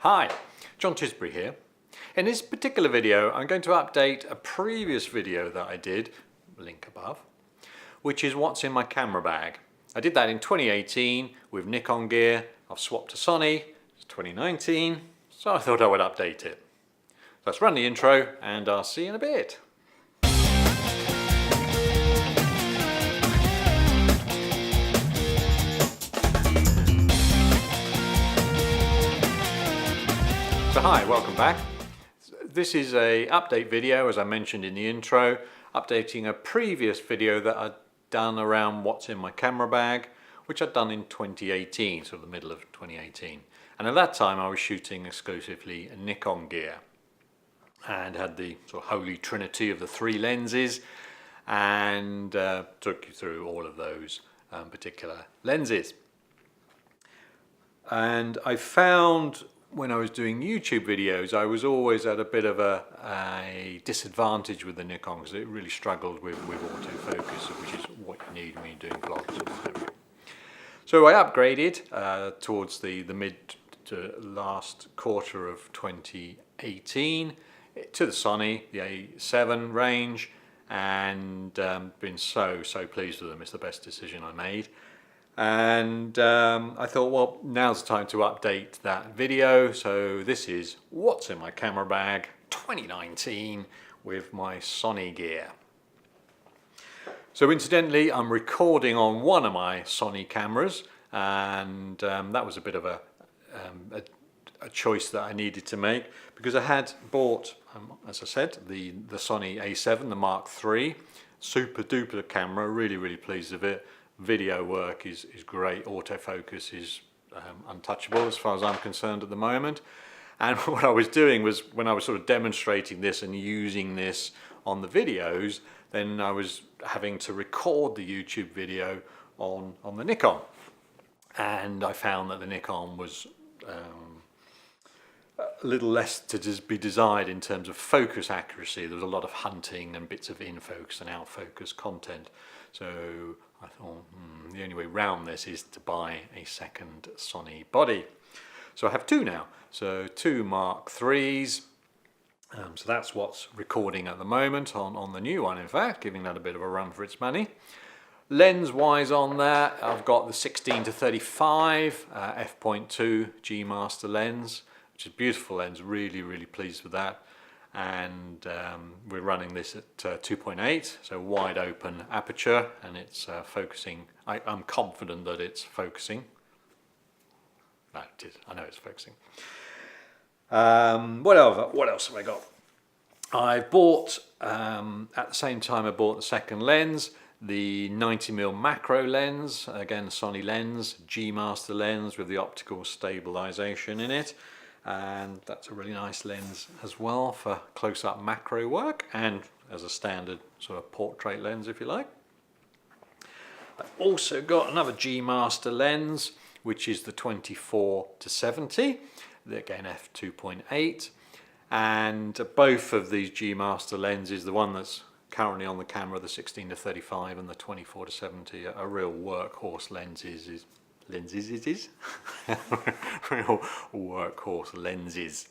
Hi, John Tisbury here. In this particular video I'm going to update a previous video that I did, link above, which is what's in my camera bag. I did that in 2018 with Nikon gear. I've swapped to Sony, it's 2019, so I thought I would update it. So let's run the intro and I'll see you in a bit. So hi, welcome back. This is a update video, as I mentioned in the intro, updating a previous video that I'd done around what's in my camera bag, which I'd done in 2018, sort of the middle of 2018. And at that time I was shooting exclusively Nikon gear and had the sort of holy trinity of the three lenses, and took you through all of those particular lenses. And I found when I was doing YouTube videos, I was always at a bit of a disadvantage with the Nikon because it really struggled with autofocus, which is what you need when you're doing vlogs and what have you. So I upgraded towards the mid to last quarter of 2018 to the Sony, the A7 range, and been so pleased with them. It's the best decision I made. And I thought, well, now's the time to update that video. So this is what's in my camera bag 2019 with my Sony gear. So incidentally, I'm recording on one of my Sony cameras, and that was a bit of a choice that I needed to make, because I had bought, as I said, the Sony A7, the Mark III, super duper camera, really pleased with it. Video work is great, autofocus is untouchable as far as I'm concerned at the moment. And what I was doing was, when I was sort of demonstrating this and using this on the videos, then I was having to record the YouTube video on the Nikon. And I found that the Nikon was a little less to be desired in terms of focus accuracy. There was a lot of hunting and bits of in-focus and out-focus content. So I thought the only way around this is to buy a second Sony body. So I have two now. So two Mark IIIs. So that's what's recording at the moment on the new one, in fact, giving that a bit of a run for its money. Lens wise on that, I've got the 16-35 F2.8 G master lens, which is a beautiful lens, really pleased with that. And we're running this at 2.8, so wide open aperture, and it's focusing. I'm confident that it's focusing. No, it is. I know it's focusing. What else have I got? I bought, at the same time I bought the second lens, the 90mm macro lens, again Sony lens, G master lens with the optical stabilization in it. And that's a really nice lens as well for close-up macro work, and as a standard sort of portrait lens, if you like. I've also got another G master lens, which is the 24-70, again f2.8, and both of these G master lenses, the one that's currently on the camera, the 16-35 and the 24-70, are real workhorse lenses. Real workhorse lenses.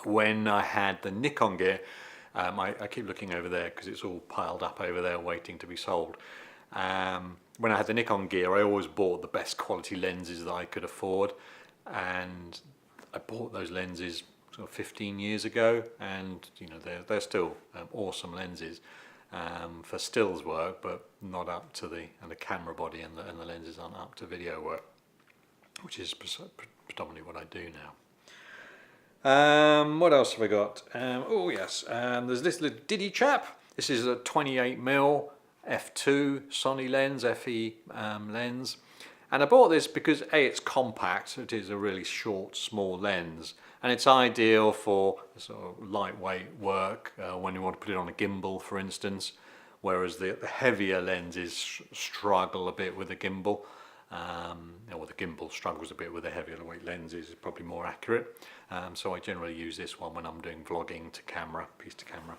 When I had the Nikon gear, I keep looking over there because it's all piled up over there waiting to be sold. When I had the Nikon gear, I always bought the best quality lenses that I could afford, and I bought those lenses sort of 15 years ago, and you know they're still awesome lenses. For stills work, but not up to the camera body, and the lenses aren't up to video work, which is predominantly what I do now. What else have I got? Oh yes, there's this little diddy chap. This is a 28mm f2 Sony lens, FE lens, and I bought this because A, it's compact. It is a really short, small lens, and it's ideal for sort of lightweight work when you want to put it on a gimbal, for instance, whereas the heavier lenses struggle a bit with a gimbal, or the gimbal struggles a bit with the heavier weight lenses, is probably more accurate. So I generally use this one when I'm doing vlogging to camera, piece to camera.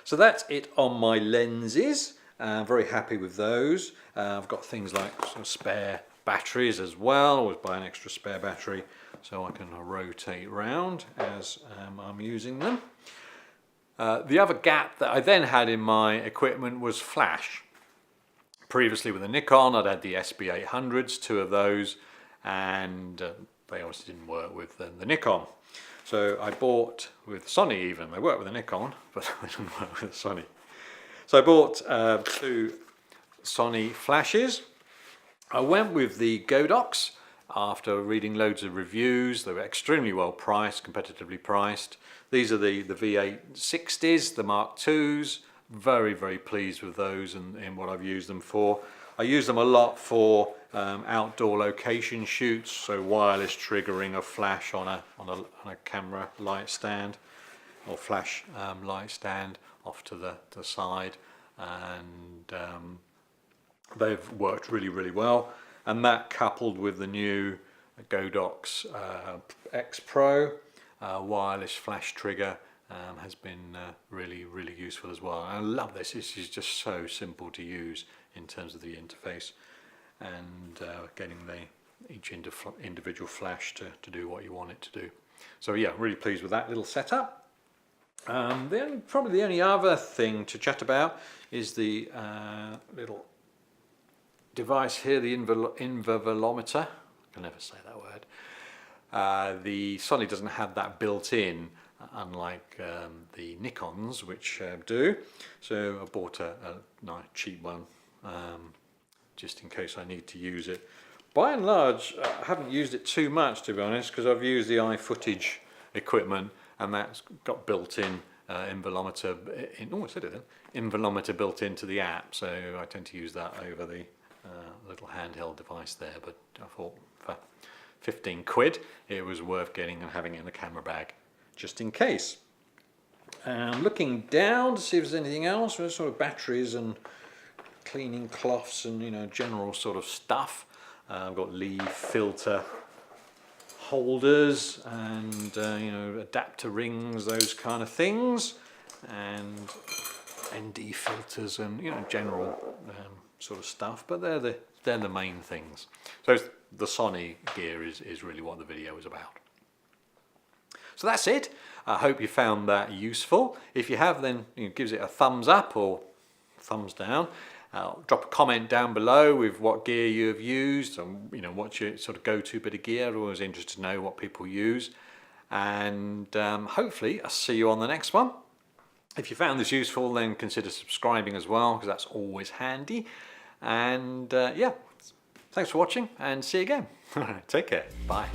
So that's it on my lenses. Very happy with those. I've got things like sort of spare batteries as well. Always buy an extra spare battery so I can rotate round as I'm using them. The other gap that I then had in my equipment was flash. Previously with the Nikon, I'd had the SB800s, 2 of those, and they obviously didn't work with the Nikon. So I bought, with Sony even, they work with the Nikon, but they didn't work with Sony. So I bought 2 Sony flashes. I went with the Godox after reading loads of reviews. They were extremely well priced, competitively priced. These are the V860s, the Mark IIs. Very, very pleased with those and what I've used them for. I use them a lot for outdoor location shoots, so wireless triggering a flash on a camera light stand, or flash light stand off to the side, and they've worked really, really well. And that, coupled with the new Godox X Pro wireless flash trigger, has been really, really useful as well. And I love this. This is just so simple to use in terms of the interface, and getting each individual flash to do what you want it to do. So yeah, really pleased with that little setup. Probably the only other thing to chat about is the little device here, the Verbalometer. I can never say that word. The Sony doesn't have that built in, unlike the Nikons, which do. So I bought a nice cheap one, just in case I need to use it. By and large, I haven't used it too much, to be honest, because I've used the iFootage equipment, and that's got built-in Verbalometer. Verbalometer built into the app, so I tend to use that over the little handheld device there. But I thought for 15 quid, it was worth getting and having it in the camera bag, just in case. Looking down to see if there's anything else. There's sort of batteries and cleaning cloths and, you know, general sort of stuff. I've got leaf filter holders and you know, adapter rings, those kind of things, and ND filters and, you know, general sort of stuff. But they're the main things. So the Sony gear is really what the video is about. So that's it. I hope you found that useful. If you have, then give it a thumbs up or thumbs down. Drop a comment down below with what gear you have used, and you know, what's your sort of go-to bit of gear. I'm always interested to know what people use, and hopefully I'll see you on the next one. If you found this useful, then consider subscribing as well, because that's always handy. And yeah, thanks for watching, and see you again. Take care. Bye.